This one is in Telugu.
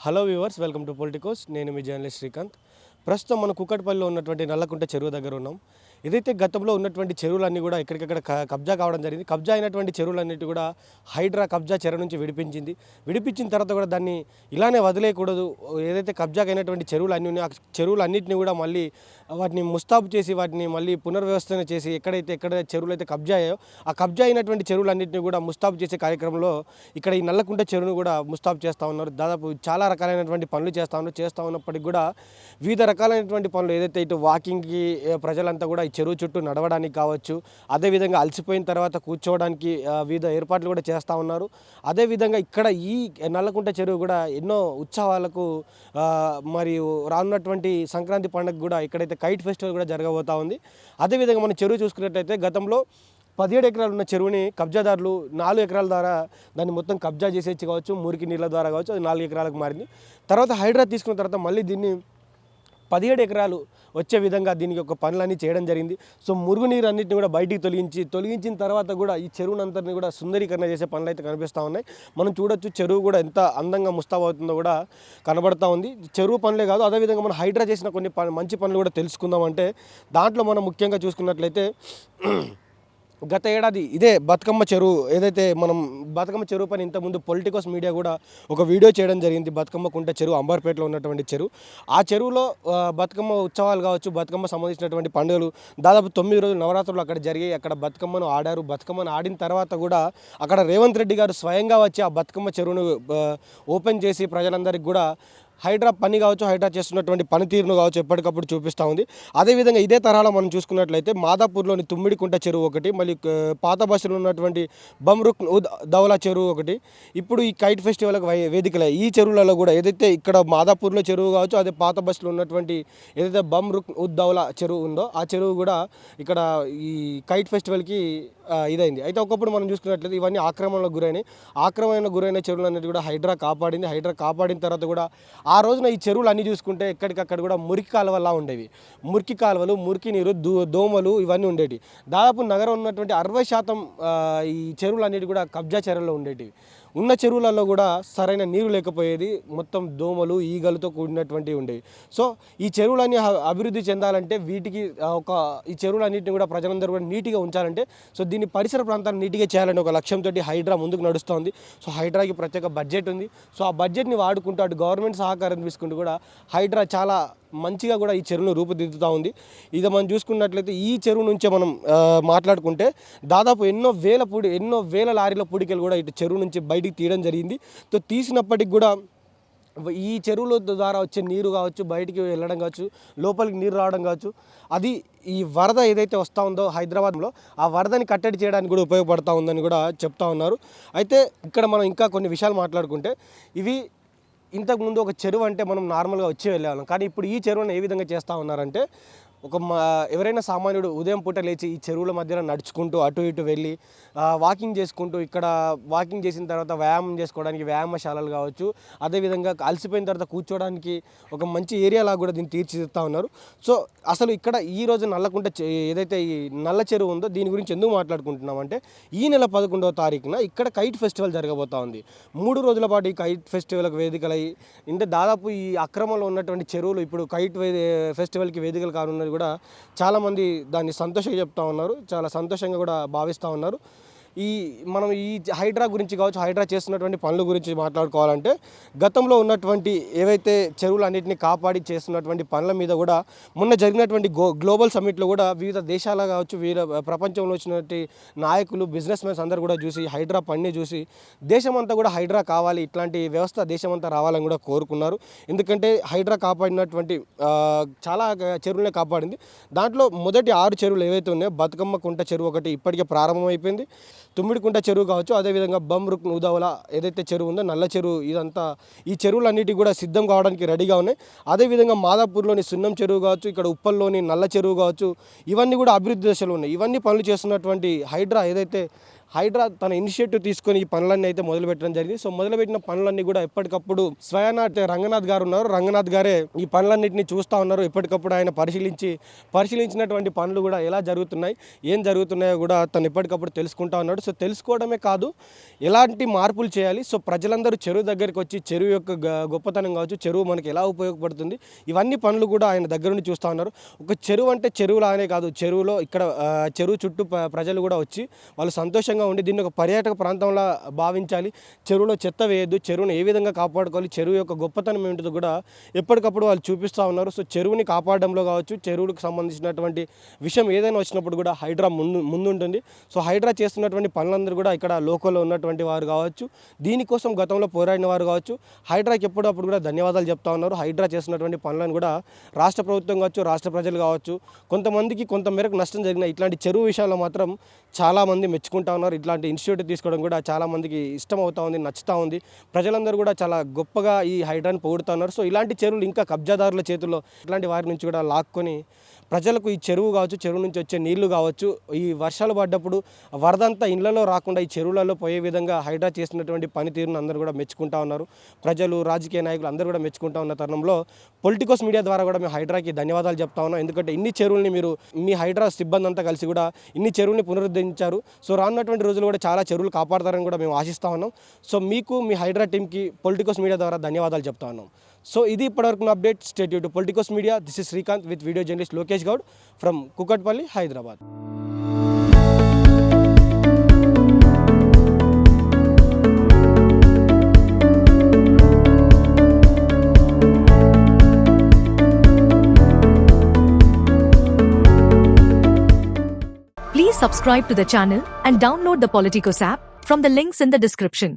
Hello viewers, welcome to Politicos. నేను మీ జర్నలిస్ట్ శ్రీకాంత్. ప్రస్తుతం మన కుక్కట్పల్లిలో ఉన్నటువంటి నల్లకుంట చెరువు దగ్గర ఉన్నాం. ఏదైతే గతంలో ఉన్నటువంటి చెరువులన్నీ కూడా ఎక్కడికక్కడ కబ్జా కావడం జరిగింది. కబ్జా అయినటువంటి చెరువులన్నిటి కూడా హైడ్రా కబ్జా చెర నుంచి విడిపించింది. విడిపించిన తర్వాత కూడా దాన్ని ఇలానే వదిలేయకూడదు. ఏదైతే కబ్జాకి అయినటువంటి చెరువులు అన్నీ ఉన్నాయో ఆ చెరువులన్నింటినీ కూడా మళ్ళీ వాటిని ముస్తాబు చేసి వాటిని మళ్ళీ పునర్వ్యవస్థన చేసి ఎక్కడ చెరువులు అయితే కబ్జా అయ్యాయో ఆ కబ్జా అయినటువంటి చెరువులన్నింటినీ కూడా ముస్తాబు చేసే కార్యక్రమంలో ఇక్కడ ఈ నల్లకుంట చెరువును కూడా ముస్తాబు చేస్తూ ఉన్నారు. దాదాపు చాలా రకాలైనటువంటి పనులు చేస్తూ ఉన్నప్పటికీ కూడా వివిధ రకాలైనటువంటి పనులు ఏదైతే ఇటు వాకింగ్కి ప్రజలంతా కూడా ఈ చెరువు చుట్టూ నడవడానికి కావచ్చు, అదేవిధంగా అలసిపోయిన తర్వాత కూర్చోవడానికి వివిధ ఏర్పాట్లు కూడా చేస్తూ ఉన్నారు. అదేవిధంగా ఇక్కడ ఈ నల్లకుంట చెరువు కూడా ఎన్నో ఉత్సవాలకు మరియు రానున్నటువంటి సంక్రాంతి పండుగ కూడా ఇక్కడైతే కైట్ ఫెస్టివల్ కూడా జరగబోతూ ఉంది. అదేవిధంగా మనం చెరువు చూసుకున్నట్టయితే గతంలో 17 ఎకరాలు ఉన్న చెరువుని కబ్జాదారులు 4 ఎకరాల ద్వారా దాన్ని మొత్తం కబ్జా చేసేసి కావచ్చు, మురికి నీళ్ళ ద్వారా కావచ్చు, అది 4 ఎకరాలకు మారింది. తర్వాత హైడ్రా తీసుకున్న తర్వాత మళ్ళీ దీన్ని 17 ఎకరాలు వచ్చే విధంగా దీనికి ఒక పనులన్నీ చేయడం జరిగింది. సో మురుగునీరు అన్నింటిని కూడా బయటికి తొలగించిన తర్వాత కూడా ఈ చెరువునంతటిని కూడా సుందరీకరణ చేసే పనులు అయితే కనిపిస్తూ ఉన్నాయి. మనం చూడొచ్చు చెరువు కూడా ఎంత అందంగా ముస్తాబు అవుతుందో కూడా కనబడతా ఉంది. చెరువు పనులే కాదు, అదేవిధంగా మనం హైడ్రా చేసిన కొన్ని మంచి పనులు కూడా తెలుసుకుందామంటే దాంట్లో మనం ముఖ్యంగా చూసుకున్నట్లయితే గత ఏడాది ఇదే బతుకమ్మ చెరువు ఏదైతే మనం బతుకమ్మ చెరువు పని ఇంతకుముందు పొలిటికోస్ మీడియా కూడా ఒక వీడియో చేయడం జరిగింది. బతుకమ్మ కుంట చెరువు అంబర్పేటలో ఉన్నటువంటి చెరువు. ఆ చెరువులో బతుకమ్మ ఉత్సవాలు కావచ్చు, బతుకమ్మ సంబంధించినటువంటి పండుగలు దాదాపు 9 రోజులు నవరాత్రులు అక్కడ జరిగాయి. అక్కడ బతుకమ్మను ఆడారు. బతుకమ్మను ఆడిన తర్వాత కూడా అక్కడ రేవంత్ రెడ్డి గారు స్వయంగా వచ్చి ఆ బతుకమ్మ చెరువును ఓపెన్ చేసి ప్రజలందరికీ కూడా హైడ్రా పని కావచ్చు, హైడ్రా చేస్తున్నటువంటి పనితీరును కావచ్చు ఎప్పటికప్పుడు చూపిస్తూ ఉంది. అదేవిధంగా ఇదే తరహాలో మనం చూసుకున్నట్లయితే మాదాపూర్లోని తుమ్మిడికుంట చెరువు ఒకటి, మళ్ళీ పాత బస్సులో ఉన్నటువంటి బమ్రుక్ దౌలా చెరువు ఒకటి, ఇప్పుడు ఈ కైట్ ఫెస్టివల్కి వేదికలే. ఈ చెరువులలో కూడా ఏదైతే ఇక్కడ మాదాపూర్లో చెరువు కావచ్చు, అదే పాత బస్సులో ఉన్నటువంటి ఏదైతే బమ్రుక్ దౌలా చెరువు ఉందో ఆ చెరువు కూడా ఇక్కడ ఈ కైట్ ఫెస్టివల్కి ఇదైంది. అయితే ఒకప్పుడు మనం చూసుకున్నట్లయితే ఇవన్నీ ఆక్రమణకు గురైన చెరువులు అనేది కూడా హైడ్రా కాపాడింది. హైడ్రా కాపాడిన తర్వాత కూడా ఆ రోజున ఈ చెరువులు అన్నీ చూసుకుంటే ఎక్కడికక్కడ కూడా మురికి కాలువలా ఉండేవి. మురికి కాలువలు, మురికి నీరు, దోమలు ఇవన్నీ ఉండేవి. దాదాపు నగరం ఉన్నటువంటి 60% ఈ చెరువులు అన్నిటి కూడా కబ్జా చెరువుల్లో ఉండేవి. ఉన్న చెరువులలో కూడా సరైన నీరు లేకపోయేది. మొత్తం దోమలు, ఈగలతో కూడినటువంటివి ఉండేవి. సో ఈ చెరువులన్నీ అభివృద్ధి చెందాలంటే వీటికి ఈ చెరువులన్నింటినీ కూడా ప్రజలందరూ కూడా నీట్గా ఉంచాలంటే సో దీన్ని పరిసర ప్రాంతాన్ని నీట్గా చేయాలని ఒక లక్ష్యంతో హైడ్రా ముందుకు నడుస్తుంది. సో హైడ్రాకి ప్రత్యేక బడ్జెట్ ఉంది. సో ఆ బడ్జెట్ని వాడుకుంటూ అటు గవర్నమెంట్ సహకారం తీసుకుంటూ కూడా హైడ్రా చాలా మంచిగా కూడా ఈ చెరువును రూపుదిద్దుతూ ఉంది. ఇది మనం చూసుకున్నట్లయితే ఈ చెరువు నుంచే మనం మాట్లాడుకుంటే దాదాపు ఎన్నో వేల లారీల పూడికలు కూడా ఇటు చెరువు నుంచి బయటికి తీయడం జరిగింది. సో తీసినప్పటికి కూడా ఈ చెరువుల ద్వారా వచ్చే నీరు కావచ్చు, బయటికి వెళ్ళడం కావచ్చు, లోపలికి నీరు రావడం కావచ్చు, అది ఈ వరద ఏదైతే వస్తూ ఉందో హైదరాబాద్లో ఆ వరదని కట్టడి చేయడానికి కూడా ఉపయోగపడుతూ ఉందని కూడా చెప్తా ఉన్నారు. అయితే ఇక్కడ మనం ఇంకా కొన్ని విషయాలు మాట్లాడుకుంటే ఇవి ఇంతకుముందు ఒక చెరువు అంటే మనం నార్మల్గా వచ్చి వెళ్ళేవాళ్ళం. కానీ ఇప్పుడు ఈ చెరువును ఏ విధంగా చేస్తూ ఉన్నారంటే ఎవరైనా సామాన్యుడు ఉదయం పూట లేచి ఈ చెరువుల మధ్యన నడుచుకుంటూ అటు ఇటు వెళ్ళి వాకింగ్ చేసుకుంటూ ఇక్కడ వాకింగ్ చేసిన తర్వాత వ్యాయామం చేసుకోవడానికి వ్యాయామశాలలు కావచ్చు, అదేవిధంగా అలసిపోయిన తర్వాత కూర్చోవడానికి ఒక మంచి ఏరియాలాగా కూడా దీన్ని తీర్చిదిద్దుతూ ఉన్నారు. సో అసలు ఇక్కడ ఈరోజు నల్లకుంట ఏదైతే ఈ నల్ల చెరువు ఉందో దీని గురించి ఎందుకు మాట్లాడుకుంటున్నామంటే ఈ నెల 11వ తారీఖున ఇక్కడ కైట్ ఫెస్టివల్ జరగబోతూ ఉంది. 3 రోజుల పాటు ఈ కైట్ ఫెస్టివల్కి వేదికలై అంటే దాదాపు ఈ అక్రమంలో ఉన్నటువంటి చెరువులు ఇప్పుడు కైట్ ఫెస్టివల్కి వేదికలు కానున్నది కూడా చాలామంది దాన్ని సంతోషంగా చెప్తా ఉన్నారు, చాలా సంతోషంగా కూడా భావిస్తూ ఉన్నారు. మనం ఈ హైడ్రా గురించి కావచ్చు, హైడ్రా చేస్తున్నటువంటి పనుల గురించి మాట్లాడుకోవాలంటే గతంలో ఉన్నటువంటి ఏవైతే చెరువులు అన్నింటినీ కాపాడి చేస్తున్నటువంటి పనుల మీద కూడా మొన్న జరిగినటువంటి గ్లోబల్ సమ్మిట్లో కూడా వివిధ దేశాల కావచ్చు, ప్రపంచంలో వచ్చినటువంటి నాయకులు, బిజినెస్ మెన్స్ అందరూ కూడా చూసి హైడ్రా పనిని చూసి దేశమంతా కూడా హైడ్రా కావాలి, ఇట్లాంటి వ్యవస్థ దేశమంతా రావాలని కూడా కోరుకున్నారు. ఎందుకంటే హైడ్రా కాపాడినటువంటి చాలా చెరువులనే కాపాడింది. దాంట్లో మొదటి 6 చెరువులు ఏవైతే ఉన్నాయో బతుకమ్మ కుంట చెరువు ఒకటి ఇప్పటికే ప్రారంభమైపోయింది. తుమ్మిడికుంట చెరువు కావచ్చు, అదేవిధంగా బమ్రుక్ ఉదౌలా ఏదైతే చెరువు ఉందో నల్ల చెరువు, ఇదంతా ఈ చెరువులన్నిటికీ కూడా సిద్ధం కావడానికి రెడీగా ఉన్నాయి. అదేవిధంగా మాదాపూర్లోని సున్నం చెరువు కావచ్చు, ఇక్కడ ఉప్పల్లోని నల్ల చెరువు కావచ్చు, ఇవన్నీ కూడా అభివృద్ధి దశలో ఉన్నాయి. ఇవన్నీ పనులు చేస్తున్నటువంటి హైడ్రా ఏదైతే హైడ్రా తన ఇనిషియేటివ్ తీసుకొని ఈ పనులన్నీ అయితే మొదలుపెట్టడం జరిగింది. సో మొదలుపెట్టిన పనులన్నీ కూడా ఎప్పటికప్పుడు స్వయాన రంగనాథ్ గారు ఉన్నారు. రంగనాథ్ గారే ఈ పనులన్నింటినీ చూస్తూ ఉన్నారు. ఎప్పటికప్పుడు ఆయన పరిశీలించినటువంటి పనులు కూడా ఎలా జరుగుతున్నాయి, ఏం జరుగుతున్నాయో కూడా తను ఎప్పటికప్పుడు తెలుసుకుంటా ఉన్నాడు. సో తెలుసుకోవడమే కాదు, ఎలాంటి మార్పులు చేయాలి, సో ప్రజలందరూ చెరువు దగ్గరికి వచ్చి చెరువు యొక్క గొప్పతనం కావచ్చు, చెరువు మనకి ఎలా ఉపయోగపడుతుంది, ఇవన్నీ పనులు కూడా ఆయన దగ్గర నుండి చూస్తూ ఉన్నారు. ఒక చెరువు అంటే చెరువులానే కాదు, చెరువులో ఇక్కడ చెరువు చుట్టూ ప్రజలు కూడా వచ్చి వాళ్ళు సంతోషంగా ఉండి దీన్ని ఒక పర్యాటక ప్రాంతంలా భావించాలి. చెరువులో చెత్త వేయద్దు, చెరువును ఏ విధంగా కాపాడుకోవాలి, చెరువు యొక్క గొప్పతనం ఏంటిదో కూడా ఎప్పటికప్పుడు వాళ్ళు చూపిస్తూ ఉన్నారు. సో చెరువుని కాపాడడంలో కావచ్చు, చెరువులకు సంబంధించినటువంటి విషయం ఏదైనా వచ్చినప్పుడు కూడా హైడ్రా ముందుంటుంది. సో హైడ్రా చేస్తున్నటువంటి పనులందరూ కూడా ఇక్కడ లోకల్లో ఉన్నటువంటి వారు కావచ్చు, దీనికోసం గతంలో పోరాడిన వారు కావచ్చు, హైడ్రాకి ఎప్పుడప్పుడు కూడా ధన్యవాదాలు చెప్తా ఉన్నారు. హైడ్రా చేస్తున్నటువంటి పనులను కూడా రాష్ట్ర ప్రభుత్వం కావచ్చు, రాష్ట్ర ప్రజలు కావచ్చు, కొంతమందికి కొంత మేరకు నష్టం జరిగిన ఇట్లాంటి చెరువు విషయాల్లో మాత్రం చాలామంది మెచ్చుకుంటా ఉన్నారు. ఇట్లాంటి ఇనిషియేటివ్ తీసుకోవడం కూడా చాలామందికి ఇష్టం అవుతా ఉంది, నచ్చుతూ ఉంది. ప్రజలందరూ కూడా చాలా గొప్పగా ఈ హైడ్రాని పొగుడుతూ ఉన్నారు. సో ఇలాంటి చెరువులు ఇంకా కబ్జాదారుల చేతుల్లో ఇట్లాంటి వారి నుంచి కూడా లాక్కొని ప్రజలకు ఈ చెరువు కావచ్చు, చెరువు నుంచి వచ్చే నీళ్లు కావచ్చు, ఈ వర్షాలు పడ్డప్పుడు వరదంతా ఇళ్లలో రాకుండా ఈ చెరువులలో పోయే విధంగా హైడ్రా చేసినటువంటి పనితీరును అందరూ కూడా మెచ్చుకుంటా ఉన్నారు. ప్రజలు, రాజకీయ నాయకులు అందరూ కూడా మెచ్చుకుంటా ఉన్న తరుణంలో పొలిటికోస్ మీడియా ద్వారా కూడా మేము హైడ్రాకి ధన్యవాదాలు చెప్తా ఉన్నాం. ఎందుకంటే ఇన్ని చెరువుల్ని మీరు మీ హైడ్రా సిబ్బంది అంతా కలిసి కూడా ఇన్ని చెరువుల్ని పునరుద్ధరించారు. సో రానున్నటువంటి రోజులు కూడా చాలా చెరువులు కాపాడతారని కూడా మేము ఆశిస్తూ ఉన్నాం. సో మీకు, మీ హైడ్రా టీంకి పొలిటికోస్ మీడియా ద్వారా ధన్యవాదాలు చెప్తా ఉన్నాం. సో ఇది ఇప్పటివరకు update. Stay tune to Politicos media. This is Srikanth with video journalist Lokesh Goud from Kukatpally, Hyderabad. Please subscribe to the channel and download the Politicos app from the links in the description.